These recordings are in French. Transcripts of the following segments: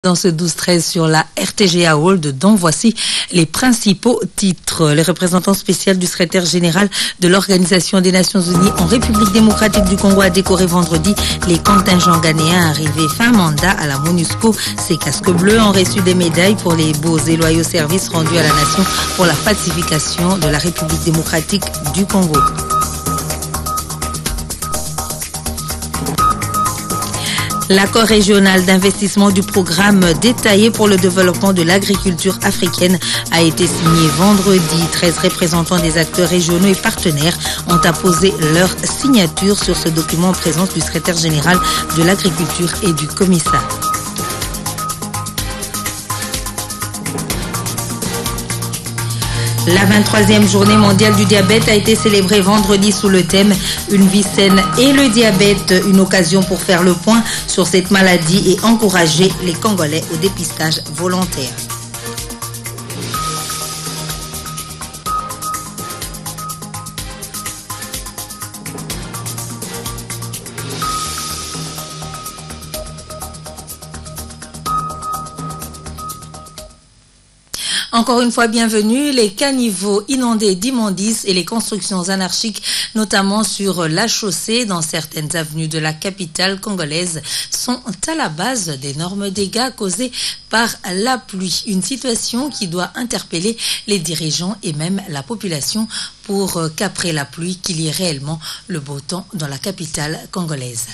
Dans ce 12-13 sur la RTGA World, dont voici les principaux titres. Le représentant spécial du secrétaire général de l'Organisation des Nations Unies en République démocratique du Congo a décoré vendredi les contingents ghanéens arrivés fin mandat à la MONUSCO. Ces casques bleus ont reçu des médailles pour les beaux et loyaux services rendus à la nation pour la pacification de la République démocratique du Congo. L'accord régional d'investissement du programme détaillé pour le développement de l'agriculture africaine a été signé vendredi. 13 représentants des acteurs régionaux et partenaires ont apposé leur signature sur ce document en présence du secrétaire général de l'agriculture et du commissaire. La 23e journée mondiale du diabète a été célébrée vendredi sous le thème « Une vie saine et le diabète », une occasion pour faire le point sur cette maladie et encourager les Congolais au dépistage volontaire. Encore une fois, bienvenue. Les caniveaux inondés d'immondices et les constructions anarchiques, notamment sur la chaussée dans certaines avenues de la capitale congolaise, sont à la base d'énormes dégâts causés par la pluie. Une situation qui doit interpeller les dirigeants et même la population pour qu'après la pluie, qu'il y ait réellement le beau temps dans la capitale congolaise.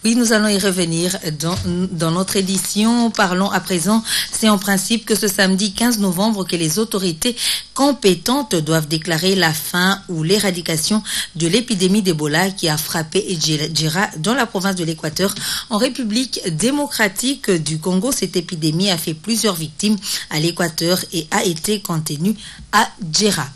Oui, nous allons y revenir dans notre édition. Parlons à présent, c'est en principe que ce samedi 15 novembre que les autorités compétentes doivent déclarer la fin ou l'éradication de l'épidémie d'Ebola qui a frappé Djera dans la province de l'Équateur en République démocratique du Congo. Cette épidémie a fait plusieurs victimes à l'Équateur et a été contenue à Djera.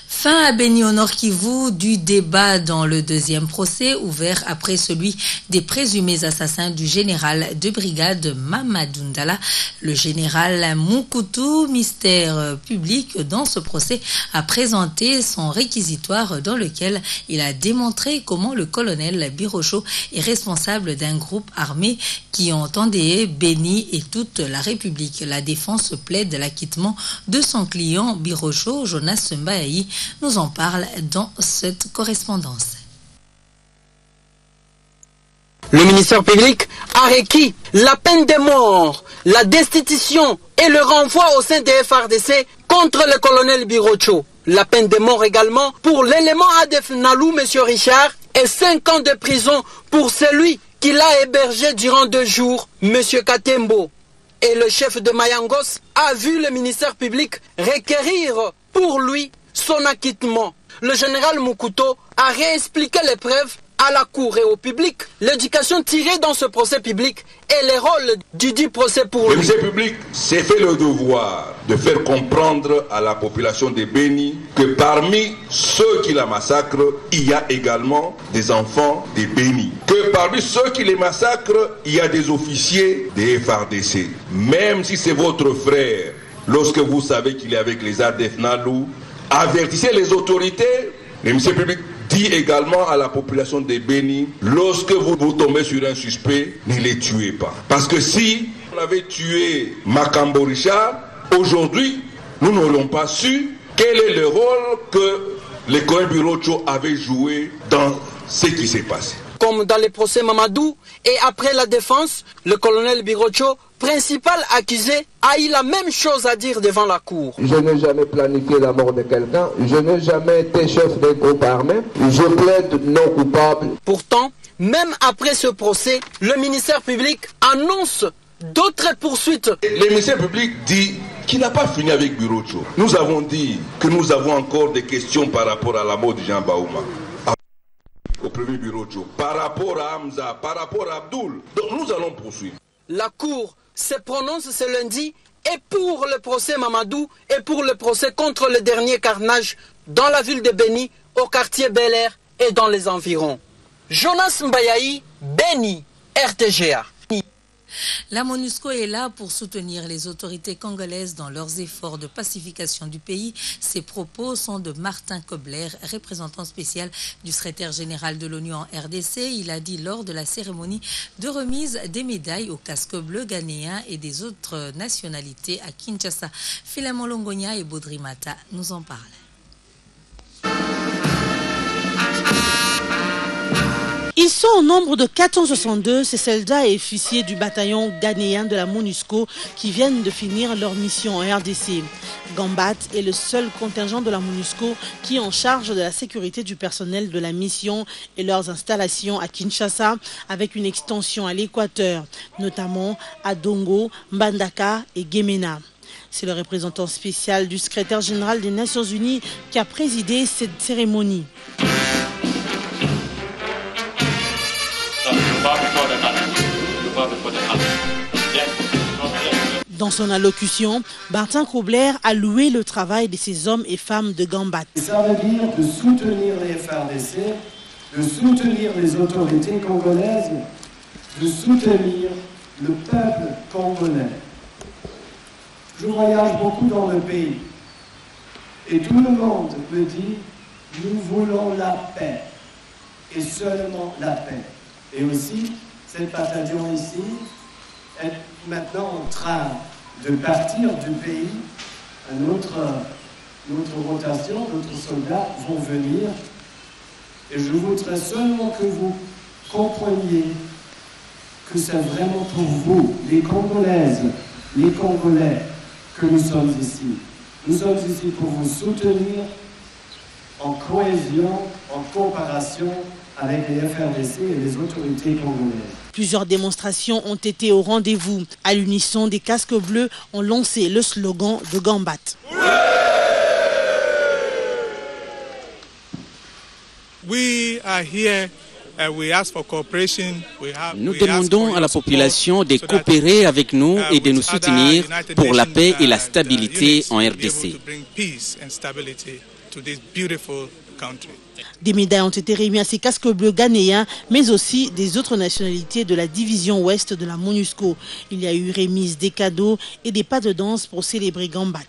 Fin à Beni au Nord Kivu du débat dans le deuxième procès ouvert après celui des présumés assassins du général de brigade Mamadou Ndala. Le général Moukoutou, mystère public, dans ce procès a présenté son réquisitoire dans lequel il a démontré comment le colonel Birocho est responsable d'un groupe armé qui ont endeuillé Beni et toute la République. La défense plaide l'acquittement de son client Birocho, Jonas Mbayahi, nous en parle dans cette correspondance. Le ministère public a requis la peine de mort, la destitution et le renvoi au sein des FARDC contre le colonel Birocho. La peine de mort également pour l'élément ADF Nalou, M. Richard, et 5 ans de prison pour celui qui l'a hébergé durant 2 jours, M. Katembo. Et le chef de Mayangos a vu le ministère public requérir pour lui son acquittement. Le général Moukoutou a réexpliqué les preuves à la cour et au public, l'éducation tirée dans ce procès public et les rôles du dit procès pour lui. Le ministère public s'est fait le devoir de faire comprendre à la population de Beni que parmi ceux qui la massacrent, il y a également des enfants de Beni. Que parmi ceux qui les massacrent, il y a des officiers des FARDC. Même si c'est votre frère, lorsque vous savez qu'il est avec les ADF Nalou, avertissez les autorités. Le ministère public dit également à la population de Beni, lorsque vous tombez sur un suspect, ne les tuez pas. Parce que si on avait tué Makambo Richard, aujourd'hui, nous n'aurions pas su quel est le rôle que le colonel Birocho avait joué dans ce qui s'est passé. Comme dans les procès Mamadou, et après la défense, le colonel Birocho, principal accusé, a eu la même chose à dire devant la cour. Je n'ai jamais planifié la mort de quelqu'un, je n'ai jamais été chef d'un groupe armé, je plaide non coupable. Pourtant, même après ce procès, le ministère public annonce d'autres poursuites. Le ministère public dit qu'il n'a pas fini avec Birocho. Nous avons dit que nous avons encore des questions par rapport à la mort de Jean Baouma. Au premier Birocho, par rapport à Hamza, par rapport à Abdoul. Donc nous allons poursuivre. La cour se prononce ce lundi et pour le procès Mamadou et pour le procès contre le dernier carnage dans la ville de Beni, au quartier Bel Air et dans les environs. Jonas Mbayahi, Beni, RTGA. La MONUSCO est là pour soutenir les autorités congolaises dans leurs efforts de pacification du pays. Ces propos sont de Martin Kobler, représentant spécial du secrétaire général de l'ONU en RDC. Il a dit lors de la cérémonie de remise des médailles aux casques bleus ghanéens et des autres nationalités à Kinshasa. Philemon Longonia et Baudry Mata nous en parlent. Ils sont au nombre de 462, ces soldats et officiers du bataillon ghanéen de la MONUSCO qui viennent de finir leur mission en RDC. Gambat est le seul contingent de la MONUSCO qui est en charge de la sécurité du personnel de la mission et leurs installations à Kinshasa avec une extension à l'équateur, notamment à Dongo, Mbandaka et Gemena. C'est le représentant spécial du secrétaire général des Nations Unies qui a présidé cette cérémonie. Dans son allocution, Martin Kobler a loué le travail de ces hommes et femmes de Gambat. Ça veut dire de soutenir les FARDC, de soutenir les autorités congolaises, de soutenir le peuple congolais. Je voyage beaucoup dans le pays et tout le monde me dit « Nous voulons la paix et seulement la paix ». Et aussi, cette bataillon ici est maintenant en train de partir du pays. Notre rotation, d'autres soldats vont venir. Et je voudrais seulement que vous compreniez que c'est vraiment pour vous, les Congolaises, les Congolais, que nous sommes ici. Nous sommes ici pour vous soutenir en cohésion, en coopération avec les FRDC et les autorités congolaises. Plusieurs démonstrations ont été au rendez-vous. À l'unisson, des casques bleus ont lancé le slogan de Gambat. Nous demandons à la population de coopérer avec nous et de nous soutenir pour la paix et la stabilité en RDC. Des médailles ont été remises à ces casques bleus ghanéens, mais aussi des autres nationalités de la division ouest de la MONUSCO. Il y a eu remise des cadeaux et des pas de danse pour célébrer Gambat.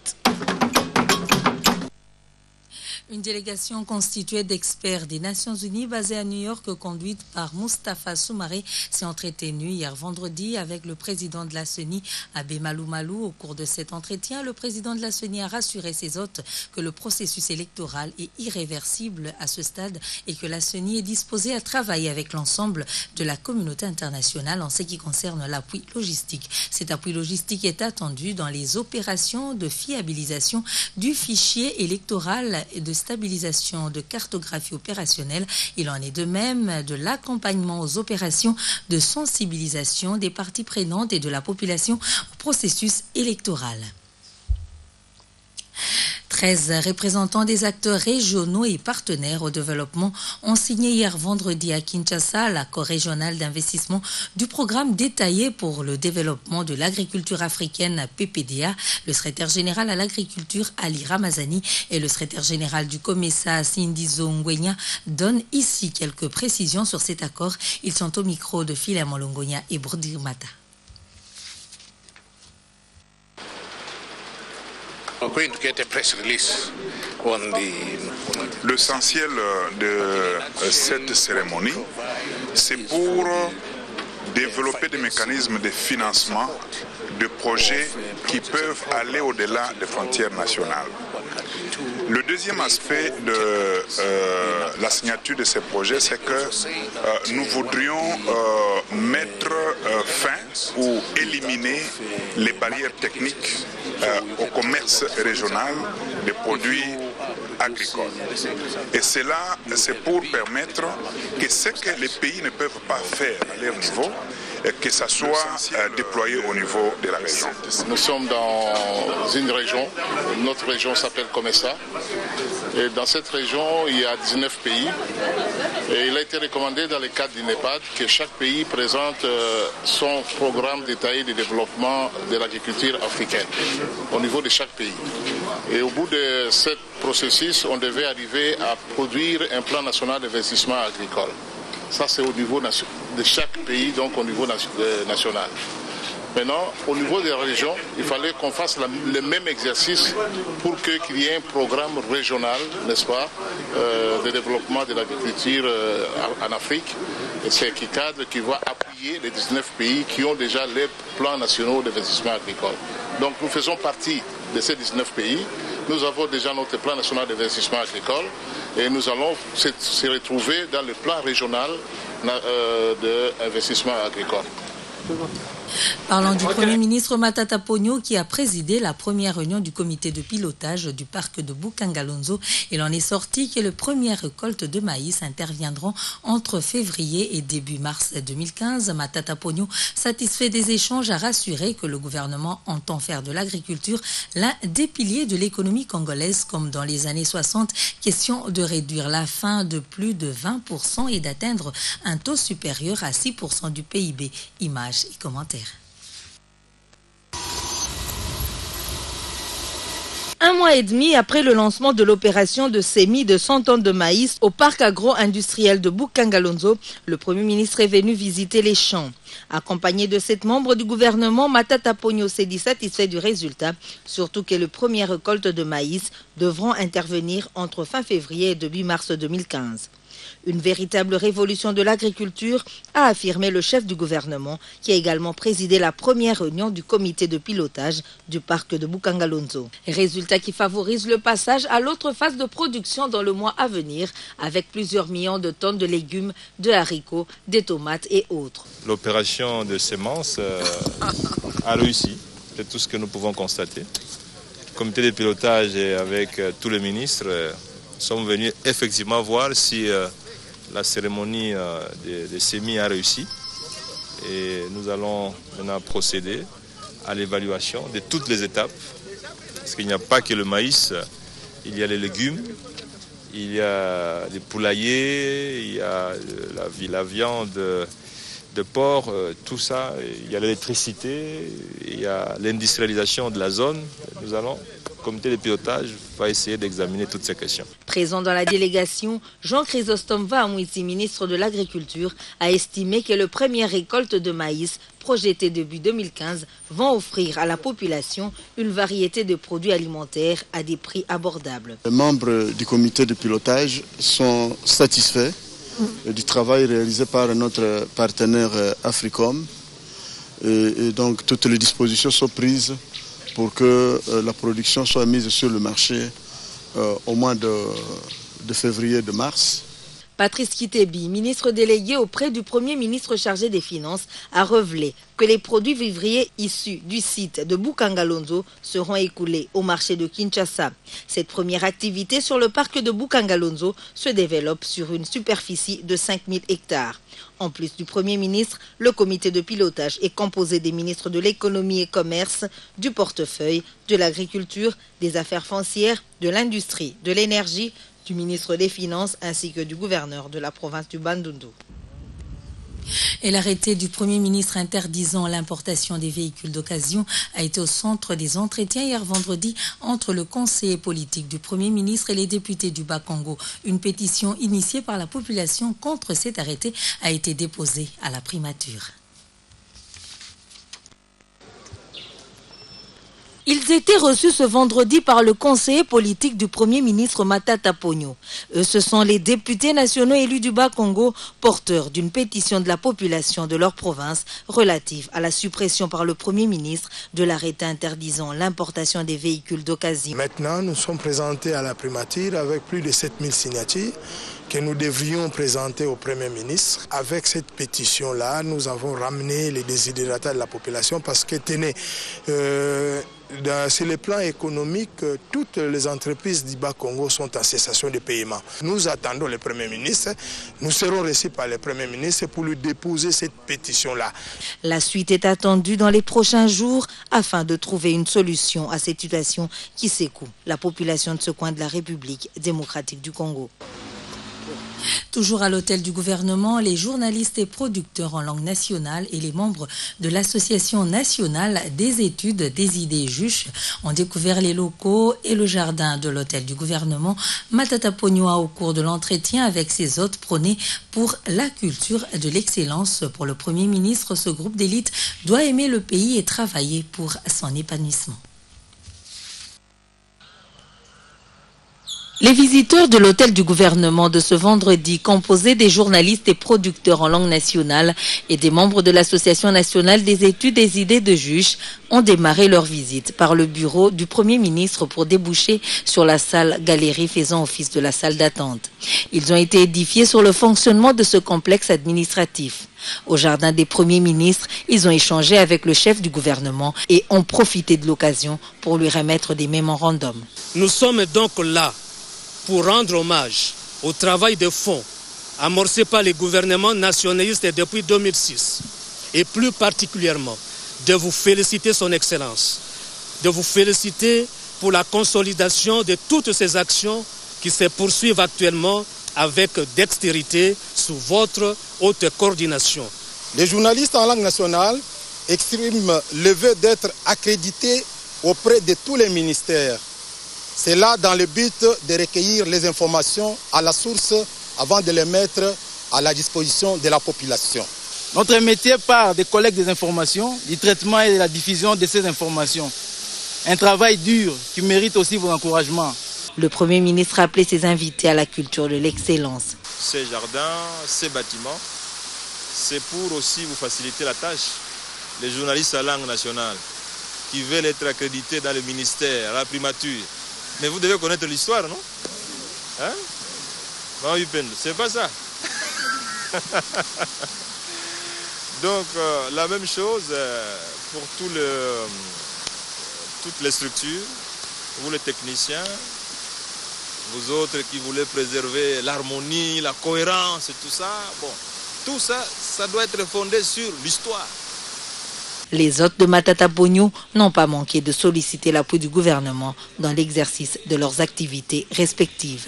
Une délégation constituée d'experts des Nations Unies basée à New York, conduite par Moustapha Soumaré, s'est entretenue hier vendredi avec le président de la CENI, Abbé Malou Malou. Au cours de cet entretien, le président de la CENI a rassuré ses hôtes que le processus électoral est irréversible à ce stade et que la CENI est disposée à travailler avec l'ensemble de la communauté internationale en ce qui concerne l'appui logistique. Cet appui logistique est attendu dans les opérations de fiabilisation du fichier électoral et de stabilisation de cartographie opérationnelle. Il en est de même de l'accompagnement aux opérations de sensibilisation des parties prenantes et de la population au processus électoral. 13 représentants des acteurs régionaux et partenaires au développement ont signé hier vendredi à Kinshasa l'accord régional d'investissement du programme détaillé pour le développement de l'agriculture africaine PPDA. Le secrétaire général à l'agriculture Ali Ramazani et le secrétaire général du COMESA Sindizo Ngwenya donnent ici quelques précisions sur cet accord. Ils sont au micro de Philemon Longonia et Baudry Mata. L'essentiel de cette cérémonie, c'est pour développer des mécanismes de financement de projets qui peuvent aller au-delà des frontières nationales. Le deuxième aspect de la signature de ces projets, c'est que nous voudrions mettre fin ou éliminer les barrières techniques au commerce régional des produits agricoles. Et cela, c'est pour permettre que ce que les pays ne peuvent pas faire à leur niveau, que ça soit déployé au niveau de la région. Nous sommes dans une région, notre région s'appelle COMESA, et dans cette région il y a 19 pays, et il a été recommandé dans le cadre du NEPAD que chaque pays présente son programme détaillé de développement de l'agriculture africaine au niveau de chaque pays. Et au bout de ce processus, on devait arriver à produire un plan national d'investissement agricole. Ça, c'est au niveau de chaque pays, donc au niveau national. Maintenant, au niveau des régions, il fallait qu'on fasse le même exercice pour qu'il y ait un programme régional, n'est-ce pas, de développement de l'agriculture en Afrique. C'est qui cadre, qui va appuyer les 19 pays qui ont déjà les plans nationaux d'investissement agricole. Donc nous faisons partie de ces 19 pays. Nous avons déjà notre plan national d'investissement agricole et nous allons se retrouver dans le plan régional d'investissement agricole. Parlant du Premier ministre Matata Ponyo qui a présidé la première réunion du comité de pilotage du parc de Bukangalonzo, il en est sorti que les premières récoltes de maïs interviendront entre février et début mars 2015. Matata Ponyo, satisfait des échanges, a rassuré que le gouvernement entend faire de l'agriculture l'un des piliers de l'économie congolaise comme dans les années 60. Question de réduire la faim de plus de 20% et d'atteindre un taux supérieur à 6% du PIB. Images et commentaires. Un mois et demi après le lancement de l'opération de semis de 100 tonnes de maïs au parc agro-industriel de Bukangalonzo, le Premier ministre est venu visiter les champs. Accompagné de 7 membres du gouvernement, Matata Ponyo s'est dit satisfait du résultat, surtout que les premières récoltes de maïs devront intervenir entre fin février et début mars 2015. Une véritable révolution de l'agriculture, a affirmé le chef du gouvernement, qui a également présidé la première réunion du comité de pilotage du parc de Bukangalonzo. Résultat qui favorise le passage à l'autre phase de production dans le mois à venir, avec plusieurs millions de tonnes de légumes, de haricots, des tomates et autres. L'opération de semences a réussi, c'est tout ce que nous pouvons constater. Le comité de pilotage et avec tous les ministres sommes venus effectivement voir si la cérémonie des semis a réussi. Et nous allons maintenant procéder à l'évaluation de toutes les étapes. Parce qu'il n'y a pas que le maïs, il y a les légumes, il y a les poulaillers, il y a la viande de porc, tout ça. Il y a l'électricité, il y a l'industrialisation de la zone. Nous allons... Le comité de pilotage va essayer d'examiner toutes ces questions. Présent dans la délégation, Jean-Chrysostome Vahamouiti, ministre de l'Agriculture, a estimé que les premières récoltes de maïs projetées début 2015 vont offrir à la population une variété de produits alimentaires à des prix abordables. Les membres du comité de pilotage sont satisfaits du travail réalisé par notre partenaire Africom et donc toutes les dispositions sont prises pour que la production soit mise sur le marché au mois de février, de mars. Patrice Kitebi, ministre délégué auprès du Premier ministre chargé des Finances, a révélé que les produits vivriers issus du site de Bukangalonzo seront écoulés au marché de Kinshasa. Cette première activité sur le parc de Bukangalonzo se développe sur une superficie de 5000 hectares. En plus du Premier ministre, le comité de pilotage est composé des ministres de l'économie et commerce, du portefeuille, de l'agriculture, des affaires foncières, de l'industrie, de l'énergie, du ministre des Finances ainsi que du gouverneur de la province du Bandundu. Et l'arrêté du Premier ministre interdisant l'importation des véhicules d'occasion a été au centre des entretiens hier vendredi entre le conseiller politique du Premier ministre et les députés du Bas-Congo. Une pétition initiée par la population contre cet arrêté a été déposée à la primature. Ils étaient reçus ce vendredi par le conseiller politique du Premier ministre Matata Ponyo. Eux, ce sont les députés nationaux élus du Bas-Congo, porteurs d'une pétition de la population de leur province relative à la suppression par le Premier ministre de l'arrêté interdisant l'importation des véhicules d'occasion. Maintenant, nous sommes présentés à la primature avec plus de 7000 signatures que nous devrions présenter au Premier ministre. Avec cette pétition-là, nous avons ramené les désidérata de la population parce que, tenez, sur le plan économique, toutes les entreprises du Bas-Congo sont en cessation de paiement. Nous attendons le Premier ministre. Nous serons reçus par le Premier ministre pour lui déposer cette pétition-là. La suite est attendue dans les prochains jours afin de trouver une solution à cette situation qui secoue la population de ce coin de la République démocratique du Congo. Toujours à l'hôtel du gouvernement, les journalistes et producteurs en langue nationale et les membres de l'Association nationale des études des idées juches ont découvert les locaux et le jardin de l'hôtel du gouvernement. Matata Pognoa, au cours de l'entretien avec ses hôtes, prônait pour la culture de l'excellence. Pour le Premier ministre, ce groupe d'élite doit aimer le pays et travailler pour son épanouissement. Les visiteurs de l'hôtel du gouvernement de ce vendredi, composés des journalistes et producteurs en langue nationale et des membres de l'Association nationale des études des idées de juges, ont démarré leur visite par le bureau du Premier ministre pour déboucher sur la salle galerie faisant office de la salle d'attente. Ils ont été édifiés sur le fonctionnement de ce complexe administratif. Au jardin des premiers ministres, ils ont échangé avec le chef du gouvernement et ont profité de l'occasion pour lui remettre des mémorandums. Nous sommes donc là pour rendre hommage au travail de fond amorcé par les gouvernements nationalistes depuis 2006 et plus particulièrement de vous féliciter son excellence, de vous féliciter pour la consolidation de toutes ces actions qui se poursuivent actuellement avec dextérité sous votre haute coordination. Les journalistes en langue nationale expriment le vœu d'être accrédités auprès de tous les ministères. C'est là dans le but de recueillir les informations à la source avant de les mettre à la disposition de la population. Notre métier part des collectes des informations, du traitement et de la diffusion de ces informations. Un travail dur qui mérite aussi vos encouragements. Le Premier ministre a appelé ses invités à la culture de l'excellence. Ces jardins, ces bâtiments, c'est pour aussi vous faciliter la tâche. Les journalistes à langue nationale qui veulent être accrédités dans le ministère, à la primature. Mais vous devez connaître l'histoire, non? Hein? C'est pas ça. Donc, la même chose pour toutes les structures, vous les techniciens, vous autres qui voulez préserver l'harmonie, la cohérence et tout ça. Bon, tout ça, ça doit être fondé sur l'histoire. Les hôtes de Matata Pognoa n'ont pas manqué de solliciter l'appui du gouvernement dans l'exercice de leurs activités respectives.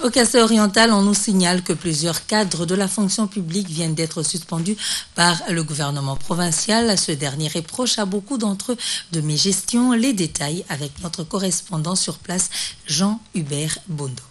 Au Kassai oriental, on nous signale que plusieurs cadres de la fonction publique viennent d'être suspendus par le gouvernement provincial. Ce dernier reproche à beaucoup d'entre eux de mégestion. Les détails avec notre correspondant sur place, Jean-Hubert Bondo.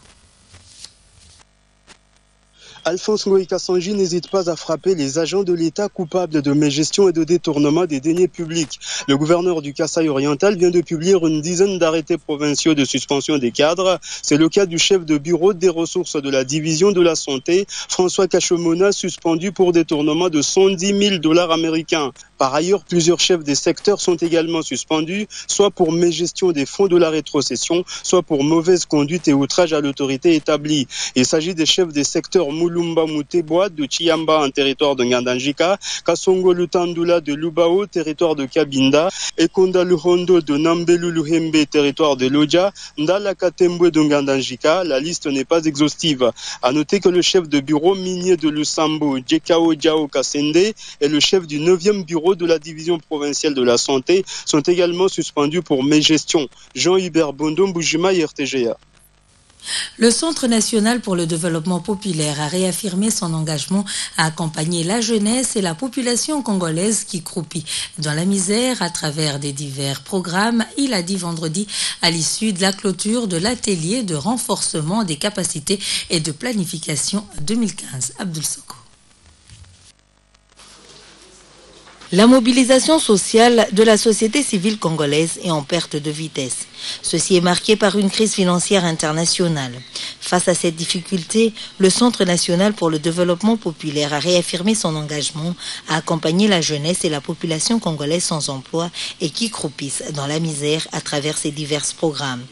Alphonse Ngoïka Sanji n'hésite pas à frapper les agents de l'État coupables de mégestion et de détournement des deniers publics. Le gouverneur du Kassai oriental vient de publier une dizaine d'arrêtés provinciaux de suspension des cadres. C'est le cas du chef de bureau des ressources de la division de la santé, François Cachemona, suspendu pour détournement de 110 000 $ américains. Par ailleurs, plusieurs chefs des secteurs sont également suspendus, soit pour mégestion des fonds de la rétrocession, soit pour mauvaise conduite et outrage à l'autorité établie. Il s'agit des chefs des secteurs Mulumba Muteboa de Chiamba en territoire de Ngandanjika, Kasongo Lutandula de Lubao, territoire de Kabinda, et Konda Luhondo de Nambelu Luhembe, territoire de Lodja, Ndala Katembwe de Ngandanjika. La liste n'est pas exhaustive. À noter que le chef de bureau minier de Lusambo, Djekao Djao Kasende, et le chef du 9e bureau de la division provinciale de la santé sont également suspendus pour mégestion. Jean-Hubert Bondo, Mbujima, RTGA. Le Centre national pour le développement populaire a réaffirmé son engagement à accompagner la jeunesse et la population congolaise qui croupit dans la misère à travers des divers programmes. Il a dit vendredi à l'issue de la clôture de l'atelier de renforcement des capacités et de planification 2015. Abdoul Soko. La mobilisation sociale de la société civile congolaise est en perte de vitesse. Ceci est marqué par une crise financière internationale. Face à cette difficulté, le Centre national pour le développement populaire a réaffirmé son engagement à accompagner la jeunesse et la population congolaise sans emploi et qui croupissent dans la misère à travers ses divers programmes.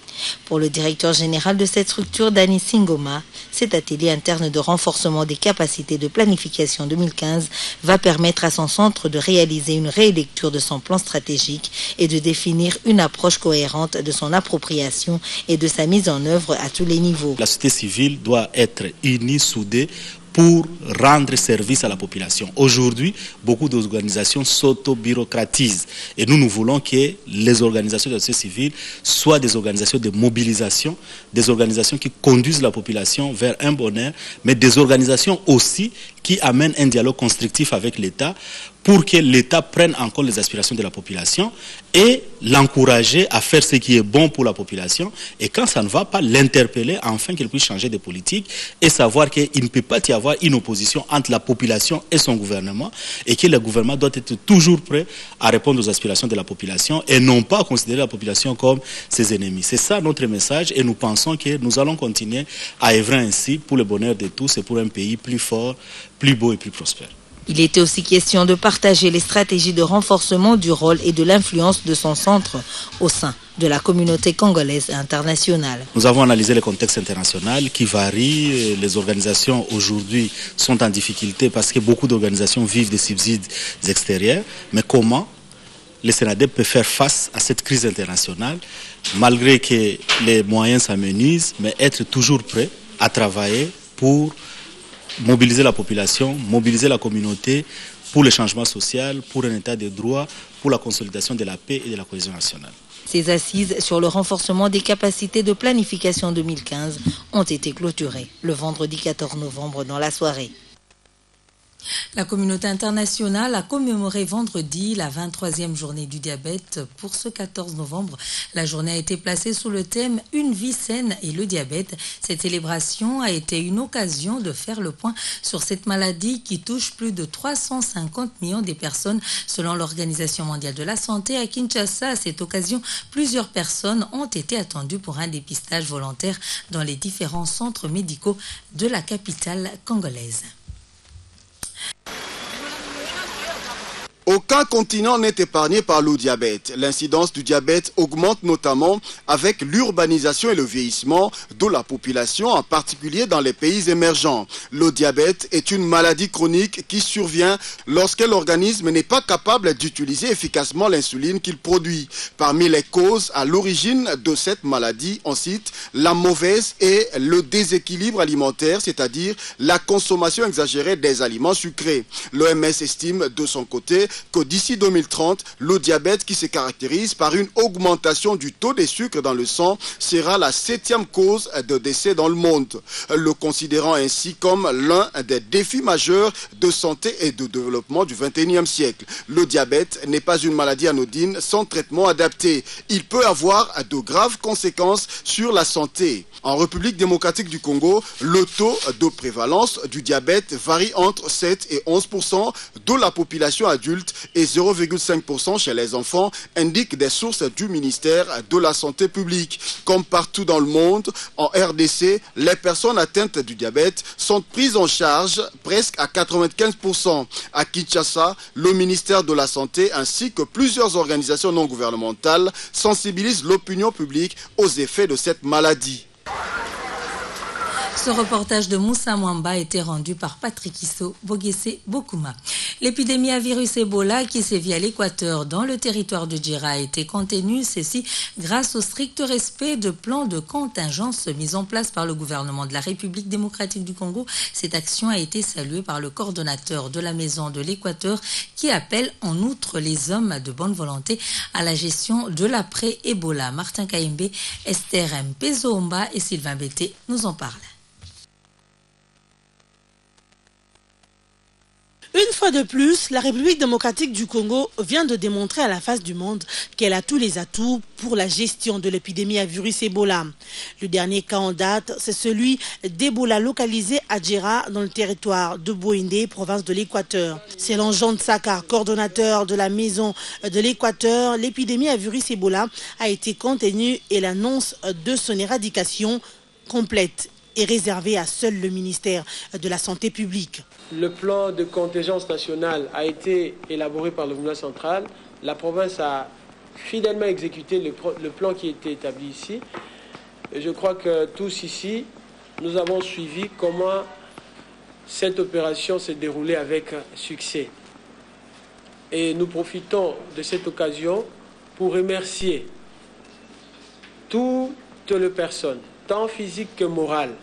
Pour le directeur général de cette structure, Dani Singoma, cet atelier interne de renforcement des capacités de planification 2015 va permettre à son centre de réaliser une rélecture de son plan stratégique et de définir une approche cohérente de son appropriation et de sa mise en œuvre à tous les niveaux. La société civile doit être unie, soudée, pour rendre service à la population. Aujourd'hui, beaucoup d'organisations s'auto-bureaucratisent et nous voulons que les organisations de la société civile soient des organisations de mobilisation, des organisations qui conduisent la population vers un bonheur, mais des organisations aussi qui amènent un dialogue constructif avec l'État pour que l'État prenne en compte les aspirations de la population et l'encourager à faire ce qui est bon pour la population. Et quand ça ne va pas, l'interpeller afin qu'elle puisse changer de politique et savoir qu'il ne peut pas y avoir une opposition entre la population et son gouvernement et que le gouvernement doit être toujours prêt à répondre aux aspirations de la population et non pas considérer la population comme ses ennemis. C'est ça notre message et nous pensons que nous allons continuer à œuvrer ainsi pour le bonheur de tous et pour un pays plus fort, plus beau et plus prospère. Il était aussi question de partager les stratégies de renforcement du rôle et de l'influence de son centre au sein de la communauté congolaise et internationale. Nous avons analysé le contexte international qui varie. Les organisations aujourd'hui sont en difficulté parce que beaucoup d'organisations vivent des subsides extérieurs. Mais comment le SENADEP peut faire face à cette crise internationale malgré que les moyens s'amenuisent, mais être toujours prêt à travailler pour mobiliser la population, mobiliser la communauté pour le changement social, pour un état de droit, pour la consolidation de la paix et de la cohésion nationale. Ces assises sur le renforcement des capacités de planification 2015 ont été clôturées le vendredi 14 novembre dans la soirée. La communauté internationale a commémoré vendredi la 23e journée du diabète. Pour ce 14 novembre, la journée a été placée sous le thème « Une vie saine et le diabète ». Cette célébration a été une occasion de faire le point sur cette maladie qui touche plus de 350 millions de personnes selon l'Organisation mondiale de la santé. À Kinshasa, à cette occasion, plusieurs personnes ont été attendues pour un dépistage volontaire dans les différents centres médicaux de la capitale congolaise. Aucun continent n'est épargné par le diabète. L'incidence du diabète augmente notamment avec l'urbanisation et le vieillissement de la population, en particulier dans les pays émergents. Le diabète est une maladie chronique qui survient lorsque l'organisme n'est pas capable d'utiliser efficacement l'insuline qu'il produit. Parmi les causes à l'origine de cette maladie, on cite la mauvaise et le déséquilibre alimentaire, c'est-à-dire la consommation exagérée des aliments sucrés. L'OMS estime de son côté que d'ici 2030, le diabète qui se caractérise par une augmentation du taux de sucre dans le sang sera la 7e cause de décès dans le monde, le considérant ainsi comme l'un des défis majeurs de santé et de développement du XXIe siècle. Le diabète n'est pas une maladie anodine sans traitement adapté. Il peut avoir de graves conséquences sur la santé. En République démocratique du Congo, le taux de prévalence du diabète varie entre 7 et 11% de la population adulte et 0,5% chez les enfants, indiquent des sources du ministère de la Santé publique. Comme partout dans le monde, en RDC, les personnes atteintes du diabète sont prises en charge presque à 95%. À Kinshasa, le ministère de la Santé ainsi que plusieurs organisations non gouvernementales sensibilisent l'opinion publique aux effets de cette maladie. Ce reportage de Moussa Mwamba a été rendu par Patrick Isso, Boguessé, Bokuma. L'épidémie à virus Ebola qui sévit à l'Équateur dans le territoire de Djira a été contenue, ceci grâce au strict respect de plans de contingence mis en place par le gouvernement de la République démocratique du Congo. Cette action a été saluée par le coordonnateur de la Maison de l'Équateur qui appelle en outre les hommes de bonne volonté à la gestion de l'après-Ebola. Martin Kaimbe, Esther M. Pezoomba et Sylvain Bété nous en parlent. Une fois de plus, la République démocratique du Congo vient de démontrer à la face du monde qu'elle a tous les atouts pour la gestion de l'épidémie à virus Ebola. Le dernier cas en date, c'est celui d'Ebola localisé à Djira, dans le territoire de Boindé, province de l'Équateur. Selon Jean Tsakar, coordonnateur de la Maison de l'Équateur, l'épidémie à virus Ebola a été contenue et l'annonce de son éradication complète est réservée à seul le ministère de la Santé publique. Le plan de contingence nationale a été élaboré par le gouvernement central. La province a fidèlement exécuté le plan qui a été établi ici. Et je crois que tous ici, nous avons suivi comment cette opération s'est déroulée avec succès. Et nous profitons de cette occasion pour remercier toutes les personnes, tant physiques que morales,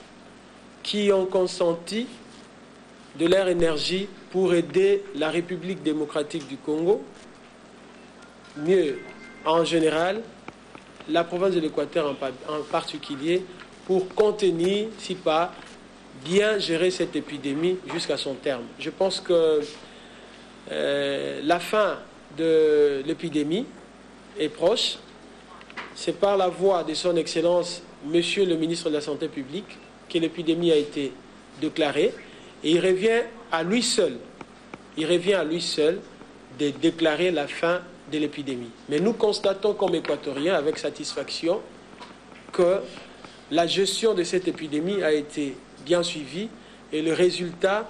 qui ont consenti de leur énergie pour aider la République démocratique du Congo, mieux en général, la province de l'Équateur en particulier, pour contenir, si pas bien gérer cette épidémie jusqu'à son terme. Je pense que la fin de l'épidémie est proche. C'est par la voix de son Excellence, Monsieur le ministre de la Santé publique, que l'épidémie a été déclarée. Et il revient à lui seul de déclarer la fin de l'épidémie. Mais nous constatons comme Équatoriens avec satisfaction que la gestion de cette épidémie a été bien suivie et les résultats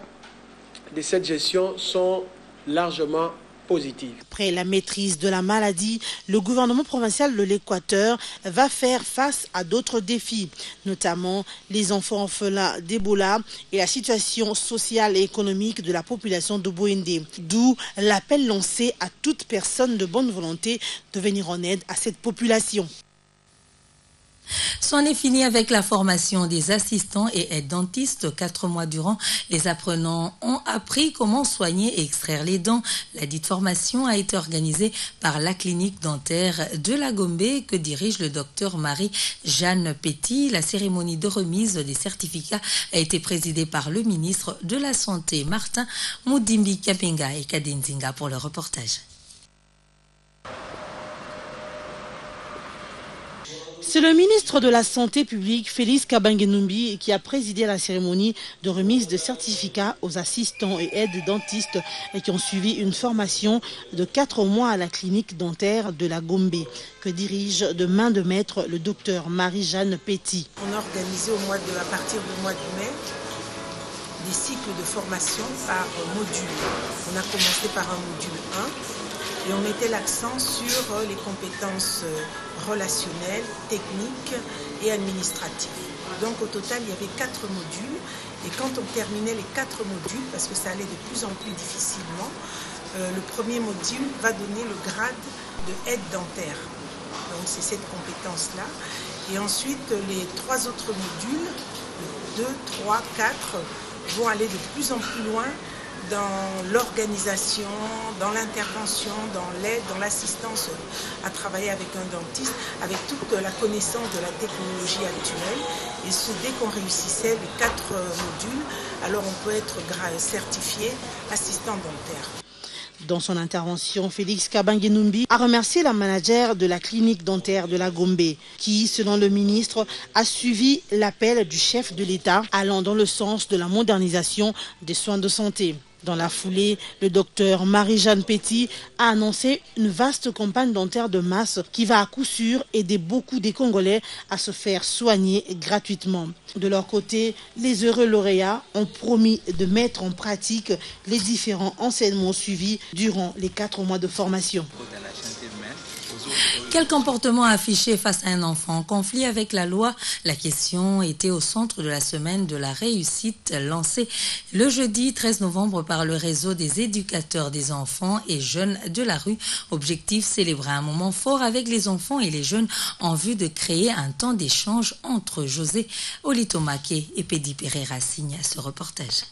de cette gestion sont largement positifs. Après la maîtrise de la maladie, le gouvernement provincial de l'Équateur va faire face à d'autres défis, notamment les enfants orphelins d'Ebola et la situation sociale et économique de la population de Boendé. D'où l'appel lancé à toute personne de bonne volonté de venir en aide à cette population. C'en est fini avec la formation des assistants et aides-dentistes. 4 mois durant, les apprenants ont appris comment soigner et extraire les dents. La dite formation a été organisée par la clinique dentaire de la Gombe que dirige le docteur Marie-Jeanne Petit. La cérémonie de remise des certificats a été présidée par le ministre de la Santé, Martin Moudimbi Kapenga et Kadenzinga pour le reportage. C'est le ministre de la Santé publique, Félix Kabange-Numbi, qui a présidé la cérémonie de remise de certificats aux assistants et aides-dentistes qui ont suivi une formation de 4 mois à la clinique dentaire de la Gombe, que dirige de main de maître le docteur Marie-Jeanne Petit. On a organisé à partir du mois de mai des cycles de formation par module. On a commencé par un module 1 et on mettait l'accent sur les compétences relationnelles, techniques et administratives. Donc au total, il y avait 4 modules et quand on terminait les 4 modules, parce que ça allait de plus en plus difficilement, le premier module va donner le grade de aide dentaire. Donc c'est cette compétence-là. Et ensuite, les 3 autres modules, 2, 3, 4, vont aller de plus en plus loin dans l'organisation, dans l'intervention, dans l'aide, dans l'assistance à travailler avec un dentiste, avec toute la connaissance de la technologie actuelle. Et dès qu'on réussissait les 4 modules, alors on peut être certifié assistant dentaire. Dans son intervention, Félix Kabange-Numbi a remercié la manager de la clinique dentaire de la Gombe qui, selon le ministre, a suivi l'appel du chef de l'État allant dans le sens de la modernisation des soins de santé. Dans la foulée, le docteur Marie-Jeanne Petit a annoncé une vaste campagne dentaire de masse qui va à coup sûr aider beaucoup des Congolais à se faire soigner gratuitement. De leur côté, les heureux lauréats ont promis de mettre en pratique les différents enseignements suivis durant les 4 mois de formation. Quel comportement afficher face à un enfant en conflit avec la loi? La question était au centre de la semaine de la réussite lancée le jeudi 13 novembre par le réseau des éducateurs des enfants et jeunes de la rue. Objectif, célébrer un moment fort avec les enfants et les jeunes en vue de créer un temps d'échange entre José Olitomake et Pedi Pereira signe ce reportage.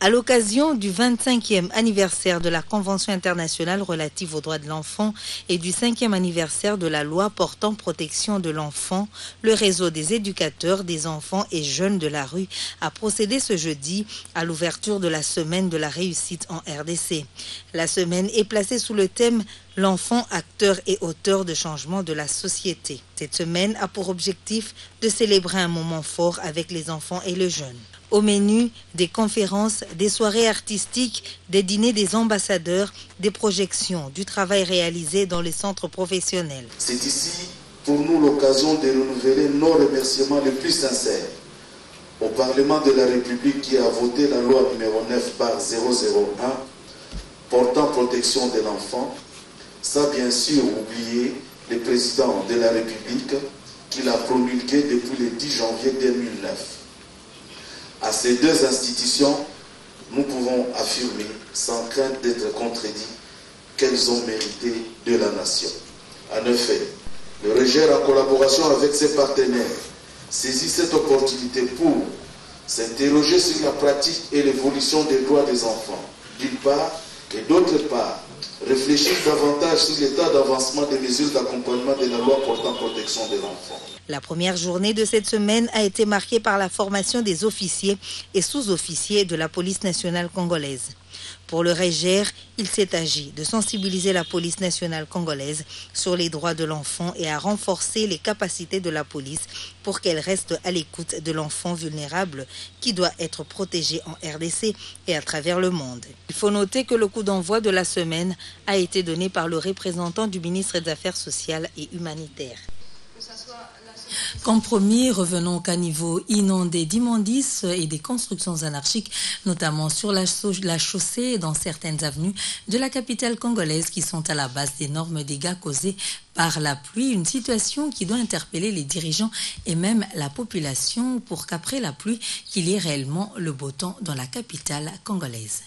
À l'occasion du 25e anniversaire de la Convention internationale relative aux droits de l'enfant et du 5e anniversaire de la loi portant protection de l'enfant, le réseau des éducateurs des enfants et jeunes de la rue a procédé ce jeudi à l'ouverture de la semaine de la réussite en RDC. La semaine est placée sous le thème « L'enfant, acteur et auteur de changement de la société ». Cette semaine a pour objectif de célébrer un moment fort avec les enfants et les jeunes. Au menu, des conférences, des soirées artistiques, des dîners des ambassadeurs, des projections, du travail réalisé dans les centres professionnels. C'est ici pour nous l'occasion de renouveler nos remerciements les plus sincères au Parlement de la République qui a voté la loi numéro 9/001 portant protection de l'enfant, sans bien sûr oublier le président de la République qui l'a promulgué depuis le 10 janvier 2009. À ces 2 institutions, nous pouvons affirmer, sans crainte d'être contredits, qu'elles ont mérité de la nation. En effet, le REGER, en collaboration avec ses partenaires, saisit cette opportunité pour s'interroger sur la pratique et l'évolution des droits des enfants, d'une part, et d'autre part, réfléchir davantage sur l'état d'avancement des mesures d'accompagnement de la loi portant protection de l'enfant. La première journée de cette semaine a été marquée par la formation des officiers et sous-officiers de la police nationale congolaise. Pour le REGER, il s'est agi de sensibiliser la police nationale congolaise sur les droits de l'enfant et à renforcer les capacités de la police pour qu'elle reste à l'écoute de l'enfant vulnérable qui doit être protégé en RDC et à travers le monde. Il faut noter que le coup d'envoi de la semaine a été donné par le représentant du ministre des Affaires sociales et humanitaires. Comme promis, revenons au caniveau inondé d'immondices et des constructions anarchiques, notamment sur la chaussée et dans certaines avenues de la capitale congolaise qui sont à la base d'énormes dégâts causés par la pluie. Une situation qui doit interpeller les dirigeants et même la population pour qu'après la pluie, qu'il y ait réellement le beau temps dans la capitale congolaise.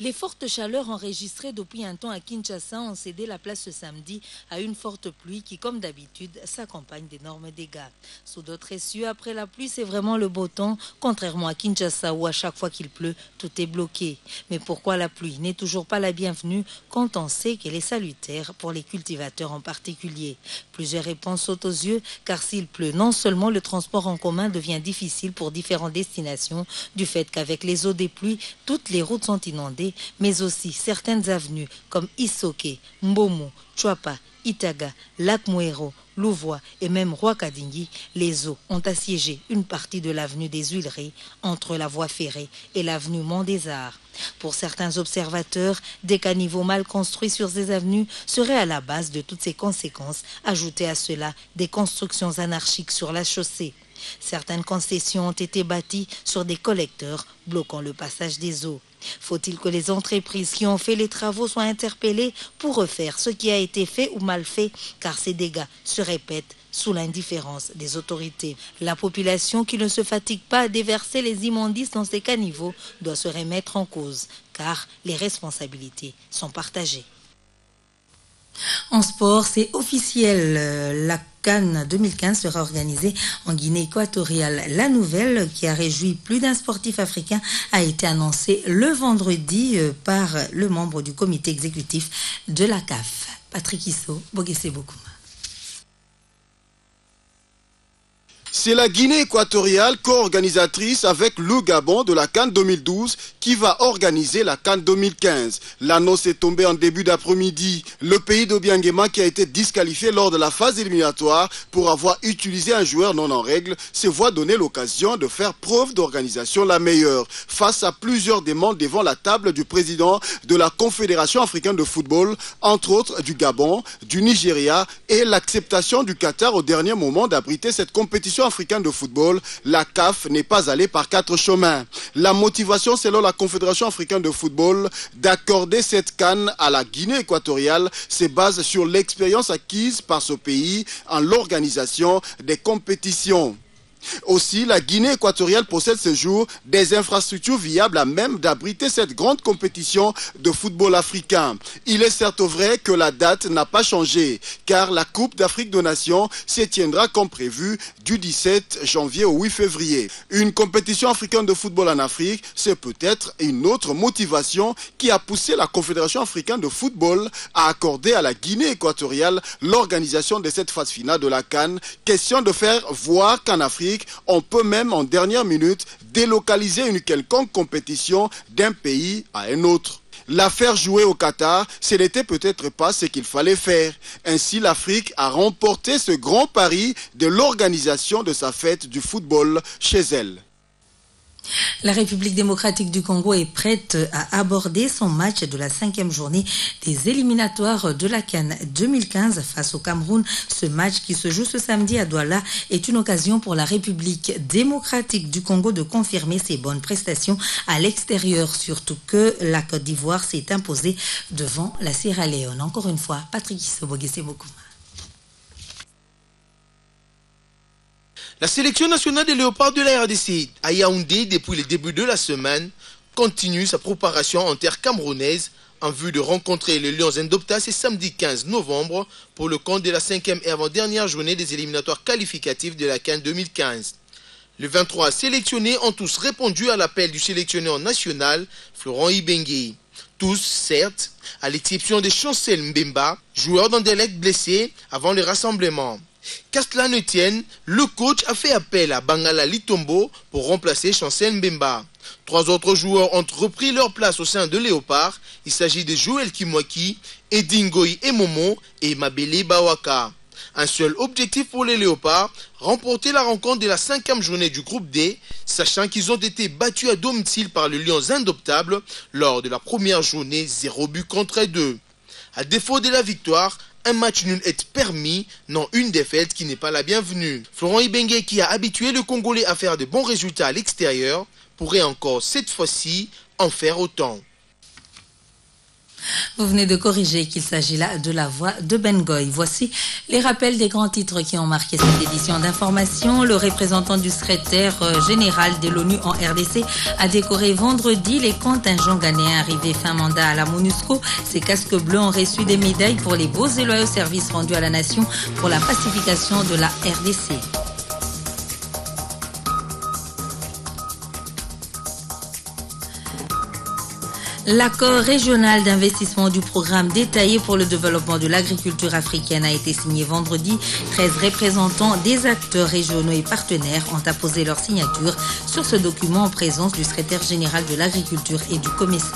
Les fortes chaleurs enregistrées depuis un temps à Kinshasa ont cédé la place ce samedi à une forte pluie qui, comme d'habitude, s'accompagne d'énormes dégâts. Sous d'autres cieux, après la pluie, c'est vraiment le beau temps, contrairement à Kinshasa où à chaque fois qu'il pleut, tout est bloqué. Mais pourquoi la pluie n'est toujours pas la bienvenue quand on sait qu'elle est salutaire pour les cultivateurs en particulier? Plusieurs réponses sautent aux yeux, car s'il pleut, non seulement le transport en commun devient difficile pour différentes destinations, du fait qu'avec les eaux des pluies, toutes les routes sont inondées, mais aussi certaines avenues comme Isoke, Mbomo, Chouapa, Itaga, Lac Mouero, Louvois et même Roi-Kadingi, les eaux ont assiégé une partie de l'avenue des Huileries entre la voie ferrée et l'avenue Mont-des-Arts. Pour certains observateurs, des caniveaux mal construits sur ces avenues seraient à la base de toutes ces conséquences. Ajoutez à cela des constructions anarchiques sur la chaussée. Certaines concessions ont été bâties sur des collecteurs bloquant le passage des eaux. Faut-il que les entreprises qui ont fait les travaux soient interpellées pour refaire ce qui a été fait ou mal fait, car ces dégâts se répètent sous l'indifférence des autorités. La population qui ne se fatigue pas à déverser les immondices dans ces caniveaux doit se remettre en cause, car les responsabilités sont partagées. En sport, c'est officiel. La CAN 2015 sera organisée en Guinée équatoriale. La nouvelle, qui a réjoui plus d'un sportif africain, a été annoncée le vendredi par le membre du comité exécutif de la CAF. Patrick Issot, Boguessé Bokouma. C'est la Guinée équatoriale co-organisatrice avec le Gabon de la CAN 2012 qui va organiser la CAN 2015. L'annonce est tombée en début d'après-midi. Le pays d'Obiangema, qui a été disqualifié lors de la phase éliminatoire pour avoir utilisé un joueur non en règle, se voit donner l'occasion de faire preuve d'organisation la meilleure. Face à plusieurs demandes devant la table du président de la Confédération africaine de football, entre autres du Gabon, du Nigeria et l'acceptation du Qatar au dernier moment d'abriter cette compétition africaine de football, la CAF n'est pas allée par quatre chemins. La motivation, selon la Confédération africaine de football, d'accorder cette CAN à la Guinée équatoriale se base sur l'expérience acquise par ce pays en l'organisation des compétitions. Aussi, la Guinée équatoriale possède ce jour des infrastructures viables à même d'abriter cette grande compétition de football africain. Il est certes vrai que la date n'a pas changé, car la Coupe d'Afrique des Nations se tiendra comme prévu du 17 janvier au 8 février. Une compétition africaine de football en Afrique, c'est peut-être une autre motivation qui a poussé la Confédération africaine de football à accorder à la Guinée équatoriale l'organisation de cette phase finale de la CAN. Question de faire voir qu'en Afrique, on peut même en dernière minute délocaliser une quelconque compétition d'un pays à un autre. La faire jouer au Qatar, ce n'était peut-être pas ce qu'il fallait faire. Ainsi, l'Afrique a remporté ce grand pari de l'organisation de sa fête du football chez elle. La République démocratique du Congo est prête à aborder son match de la 5e journée des éliminatoires de la CAN 2015 face au Cameroun. Ce match qui se joue ce samedi à Douala est une occasion pour la République démocratique du Congo de confirmer ses bonnes prestations à l'extérieur, surtout que la Côte d'Ivoire s'est imposée devant la Sierra Leone. Encore une fois, Patrick Issobogese Bokuma. La sélection nationale des léopards de la RDC à Yaoundé depuis le début de la semaine continue sa préparation en terre camerounaise en vue de rencontrer les Lions Indopta ce samedi 15 novembre pour le compte de la 5e et avant-dernière journée des éliminatoires qualificatifs de la CAN 2015. Les 23 sélectionnés ont tous répondu à l'appel du sélectionneur national, Florent Ibenge. Tous, certes, à l'exception de Chancel Mbemba, joueur d'Anderlecht blessé avant le rassemblement. Qu'à cela ne tienne, le coach a fait appel à Bangala Litombo pour remplacer Chancel Mbemba. 3 autres joueurs ont repris leur place au sein de Léopard. Il s'agit de Joël Kimwaki, Edingoy Emomo et Mabele Bawaka. Un seul objectif pour les Léopards, remporter la rencontre de la 5e journée du groupe D, sachant qu'ils ont été battus à domicile par les Lions Indoptables lors de la première journée 0 but contre 2. À défaut de la victoire, un match nul est permis, non une défaite qui n'est pas la bienvenue. Florent Ibenge, qui a habitué le Congolais à faire de bons résultats à l'extérieur, pourrait encore cette fois-ci en faire autant. Vous venez de corriger qu'il s'agit là de la voix de Ben Goy. Voici les rappels des grands titres qui ont marqué cette édition d'information. Le représentant du secrétaire général de l'ONU en RDC a décoré vendredi les contingents ghanéens arrivés fin mandat à la MONUSCO. Ces casques bleus ont reçu des médailles pour les beaux et loyaux services rendus à la nation pour la pacification de la RDC. L'accord régional d'investissement du programme détaillé pour le développement de l'agriculture africaine a été signé vendredi. 13 représentants des acteurs régionaux et partenaires ont apposé leur signature sur ce document en présence du secrétaire général de l'agriculture et du COMESA.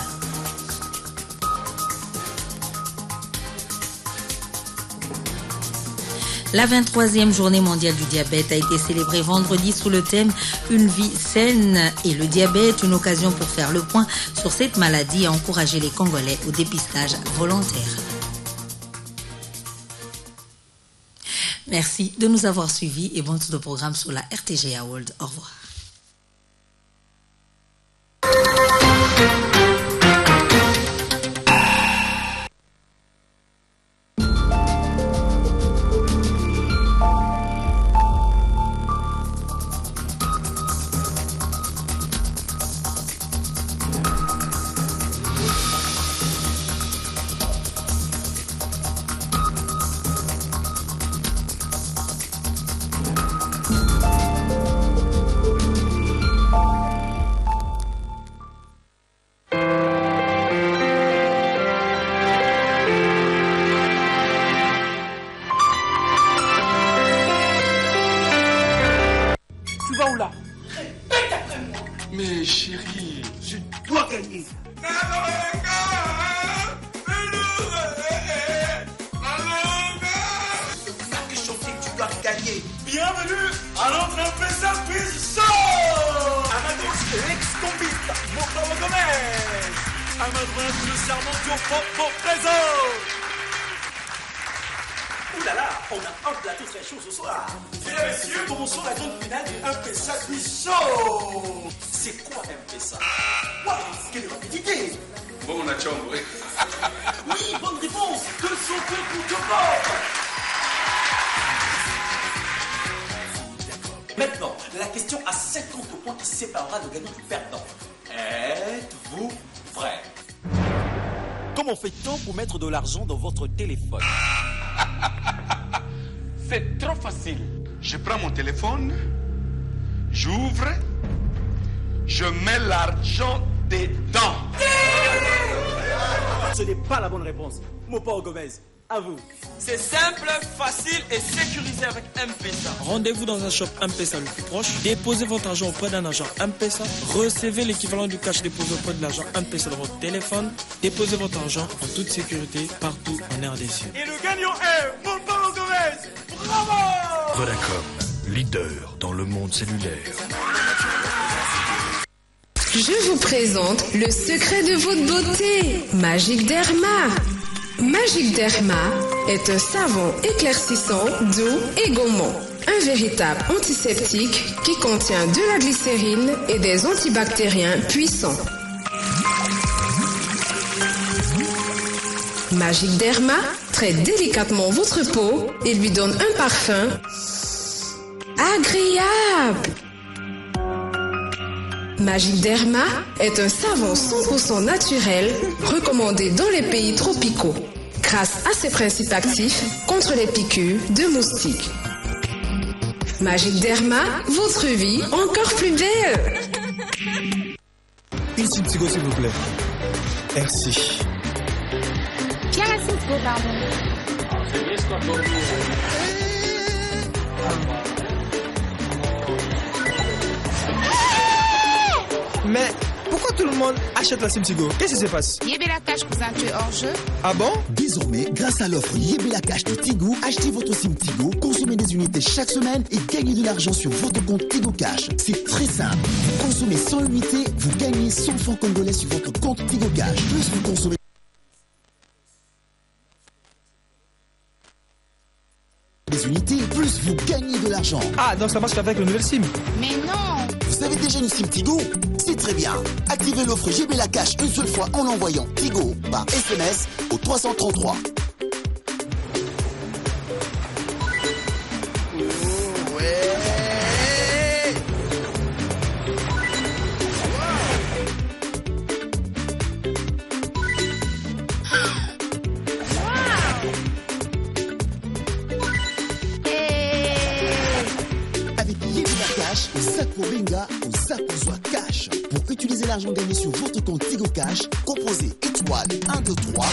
La 23e journée mondiale du diabète a été célébrée vendredi sous le thème « Une vie saine et le diabète », une occasion pour faire le point sur cette maladie et encourager les Congolais au dépistage volontaire. Merci de nous avoir suivis et bon tout de programme sur la RTGA World. Au revoir. Mais chérie, je dois gagner. Tu dois gagner. Bienvenue à notre M-Pesa Quiz Show. Amados ex-combiste, Mokomo Gomez. Amados le serment du propre présent. Ouh là là, on a un plateau très chaud ce soir. Mesdames et messieurs, commençons la grande finale du M-Pesa Quiz Show. C'est quoi M-Pesa? Waouh, quelle rapidité! Bon, on a chambre. Oui, bonne réponse. 200 points pour Joe. Maintenant, la question à 50 points qui séparera le gagnant du perdant. Êtes-vous prêts? Comment fait-on pour mettre de l'argent dans votre téléphone? C'est trop facile. Je prends mon téléphone, j'ouvre, je mets l'argent dedans. Ce n'est pas la bonne réponse. Mopao Gomez, à vous. C'est simple, facile et sécurisé avec M-Pesa. Rendez-vous dans un shop M-Pesa le plus proche, déposez votre argent auprès d'un agent M-Pesa, recevez l'équivalent du cash déposé auprès de l'agent M-Pesa dans votre téléphone, déposez votre argent en toute sécurité partout en RDC. Et le gagnant est Mopao Gomez. Bravo! Vodacom, leader dans le monde cellulaire. Je vous présente le secret de votre beauté, Magic Derma. Magic Derma est un savon éclaircissant, doux et gommant. Un véritable antiseptique qui contient de la glycérine et des antibactériens puissants. Magic Derma traite délicatement votre peau et lui donne un parfum agréable. Magic Derma est un savon 100% naturel recommandé dans les pays tropicaux grâce à ses principes actifs contre les piqûres de moustiques. Magic Derma, votre vie encore plus belle. Une Simtigo, s'il vous plaît. Merci. Pierre à Simtigo, pardon. Mais pourquoi tout le monde achète la Simtigo? Qu'est-ce qui se passe? Yébé la cache, cousin, tu es hors jeu. Ah bon? Désormais, grâce à l'offre Yébé la cache de Tigo, achetez votre Simtigo, consommez des unités chaque semaine et gagnez de l'argent sur votre compte Tigo Cash. C'est très simple. Vous consommez 100 unités, vous gagnez 100 francs congolais sur votre compte Tigo Cash. Plus vous consommez des unités, plus vous gagnez de l'argent. Ah, donc ça marche avec le nouvel SIM? Mais non! Vous avez déjà une SIM Tigo? C'est très bien. Activez l'offre Yébé la cache une seule fois en envoyant Tigo par SMS au 333. Pour utiliser l'argent gagné sur votre compte Tigo Cash, composez étoile 123